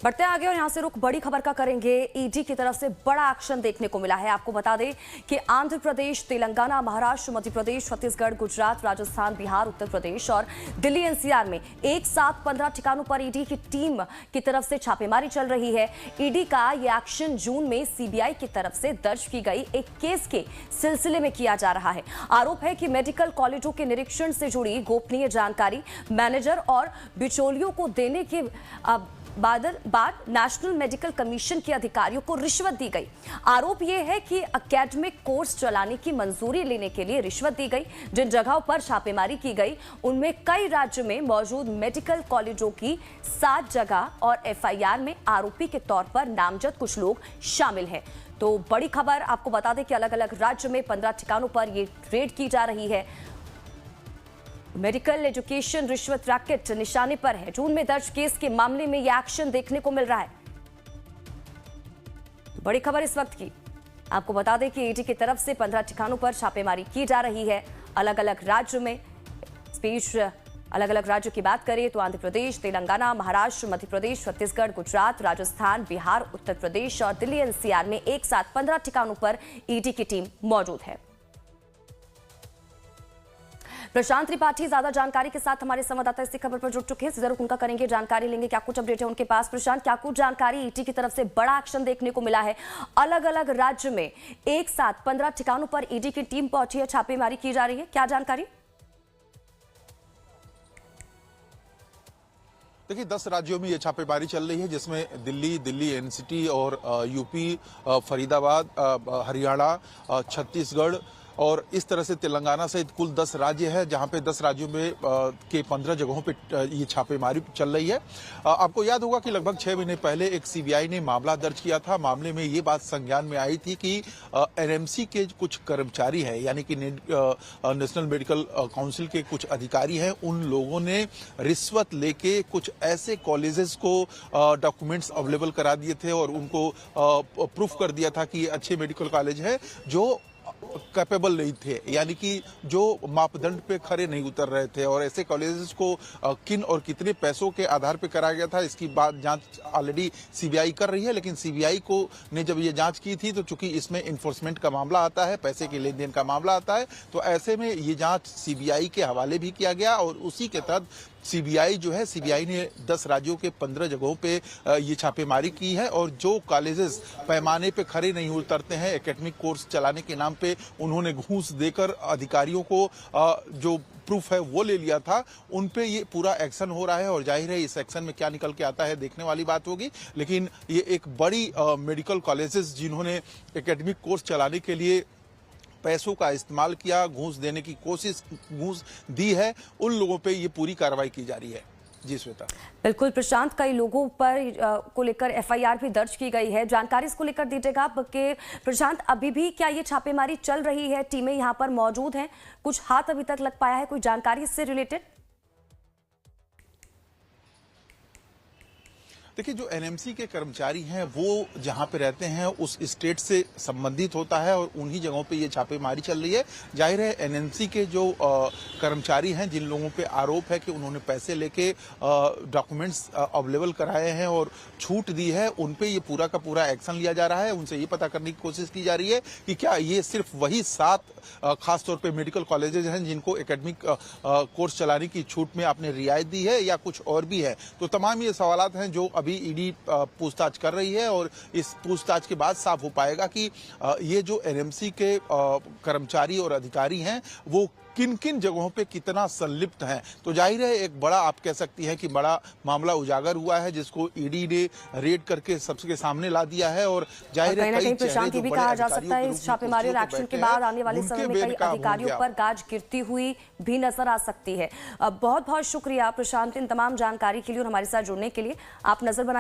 बढ़ते आगे और यहां से रुख बड़ी खबर का करेंगे। ईडी की तरफ से बड़ा एक्शन देखने को मिला है। आपको बता दें कि आंध्र प्रदेश, तेलंगाना, महाराष्ट्र, मध्य प्रदेश, छत्तीसगढ़, गुजरात, राजस्थान, बिहार, उत्तर प्रदेश और दिल्ली एनसीआर में एक साथ 15 ठिकानों पर ईडी की टीम की तरफ से छापेमारी चल रही है। ईडी का यह एक्शन जून में सीबीआई की तरफ से दर्ज की गई एक केस के सिलसिले में किया जा रहा है। आरोप है कि मेडिकल कॉलेजों के निरीक्षण से जुड़ी गोपनीय जानकारी मैनेजर और बिचौलियों को देने के बाद नेशनल मेडिकल कमीशन के अधिकारियों को रिश्वत दी गई। आरोप यह है कि एकेडमिक कोर्स चलाने की मंजूरी लेने के लिए रिश्वत दी गई। जिन जगहों पर छापेमारी की गई उनमें कई राज्यों में मौजूद मेडिकल कॉलेजों की 7 जगह और एफआईआर में आरोपी के तौर पर नामजद कुछ लोग शामिल हैं। तो बड़ी खबर आपको बता दें कि अलग अलग राज्य में 15 ठिकानों पर यह रेड की जा रही है। मेडिकल एजुकेशन रिश्वत रैकेट निशाने पर है। जून में दर्ज केस के मामले में यह एक्शन देखने को मिल रहा है। बड़ी खबर इस वक्त की आपको बता दें कि ईडी की तरफ से 15 ठिकानों पर छापेमारी की जा रही है अलग अलग राज्यों में। अलग अलग राज्यों की बात करें तो आंध्र प्रदेश, तेलंगाना, महाराष्ट्र, मध्य प्रदेश, छत्तीसगढ़, गुजरात, राजस्थान, बिहार, उत्तर प्रदेश और दिल्ली एनसीआर में एक साथ 15 ठिकानों पर ईडी की टीम मौजूद है। प्रशांत त्रिपाठी ज्यादा जानकारी के साथ हमारे संवाददाता इसी खबर पर जुड़ चुके हैं। जरूर उनका करेंगे, जानकारी लेंगे क्या कुछ अपडेट है उनके पास। प्रशांत, क्या कुछ जानकारी? ईडी की तरफ से बड़ा एक्शन देखने को मिला है। अलग अलग राज्य में एक साथ 15 ठिकानों पर ईडी की टीम पहुंची है, छापेमारी की जा रही है, क्या जानकारी? देखिए 10 राज्यों में ये छापेमारी चल रही है, जिसमें दिल्ली एनसीटी और यूपी, फरीदाबाद, हरियाणा, छत्तीसगढ़ और इस तरह से तेलंगाना सहित कुल 10 राज्य है, जहां पे 10 राज्यों में के 15 जगहों पे ये छापेमारी चल रही है। आपको याद होगा कि लगभग 6 महीने पहले एक सीबीआई ने मामला दर्ज किया था। मामले में ये बात संज्ञान में आई थी कि एनएमसी के कुछ कर्मचारी हैं, यानी कि नेशनल मेडिकल काउंसिल के कुछ अधिकारी हैं, उन लोगों ने रिश्वत लेके कुछ ऐसे कॉलेजेस को डॉक्यूमेंट्स अवेलेबल करा दिए थे और उनको प्रूफ कर दिया था कि ये अच्छे मेडिकल कॉलेज है जो कैपेबल नहीं थे, यानी कि जो मापदंड पे खरे नहीं उतर रहे थे। और ऐसे कॉलेजेस को किन और कितने पैसों के आधार पे कराया गया था, इसकी बात जांच ऑलरेडी सीबीआई कर रही है। लेकिन सीबीआई को ने जब ये जांच की थी तो चूंकि इसमें इन्फोर्समेंट का मामला आता है, पैसे के लेन देन का मामला आता है, तो ऐसे में ये जांच सीबीआई के हवाले भी किया गया और उसी के तहत सीबीआई ने 10 राज्यों के 15 जगहों पे ये छापेमारी की है। और जो कॉलेजेस पैमाने पे खरे नहीं उतरते हैं, एकेडमिक कोर्स चलाने के नाम पे उन्होंने घूस देकर अधिकारियों को जो प्रूफ है वो ले लिया था, उन पे ये पूरा एक्शन हो रहा है। और जाहिर है इस एक्शन में क्या निकल के आता है देखने वाली बात होगी। लेकिन ये एक बड़ी मेडिकल कॉलेजेस जिन्होंने एकेडमिक कोर्स चलाने के लिए पैसों का इस्तेमाल किया, घूस देने की कोशिश, घूस दी है, उन लोगों पे ये पूरी कार्रवाई की जा रही है। जी श्वेता। बिल्कुल प्रशांत, कई लोगों पर को लेकर एफआईआर भी दर्ज की गई है, जानकारी इसको लेकर दीजिएगा आप कि प्रशांत अभी भी क्या ये छापेमारी चल रही है, टीमें यहाँ पर मौजूद हैं, कुछ हाथ अभी तक लग पाया है, कोई जानकारी इससे रिलेटेड? देखिए जो एनएमसी के कर्मचारी हैं वो जहां पे रहते हैं उस स्टेट से संबंधित होता है और उन्हीं जगहों पे ये छापेमारी चल रही है। जाहिर है एनएमसी के जो कर्मचारी हैं, जिन लोगों पे आरोप है कि उन्होंने पैसे लेके डॉक्यूमेंट्स अवेलेबल कराए हैं और छूट दी है, उन पे ये पूरा का पूरा एक्शन लिया जा रहा है। उनसे ये पता करने की कोशिश की जा रही है कि क्या ये सिर्फ वही 7 खासतौर पर मेडिकल कॉलेजेस हैं जिनको एकेडमिक कोर्स चलाने की छूट में आपने रियायत दी है या कुछ और भी है। तो तमाम ये सवालात हैं जो अभी ईडी पूछताछ कर रही है और इस पूछताछ के बाद साफ हो पाएगा कि ये जो एनएमसी के कर्मचारी और अधिकारी हैं वो किन किन जगहों पे कितना संलिप्त हैं। तो जाहिर है एक बड़ा, आप कह सकती हैं कि बड़ा मामला उजागर हुआ है, जिसको ईडी ने रेड करके सबके सामने ला दिया है। और जाहिर है कहीं प्रशांत भी कहा जा सकता है इस छापेमारी और एक्शन के बाद आने वाले समय में कई अधिकारियों पर गाज गिरती हुई भी नजर आ सकती है। बहुत बहुत शुक्रिया प्रशांत इन तमाम जानकारी के लिए और हमारे साथ जुड़ने के लिए। आप नजर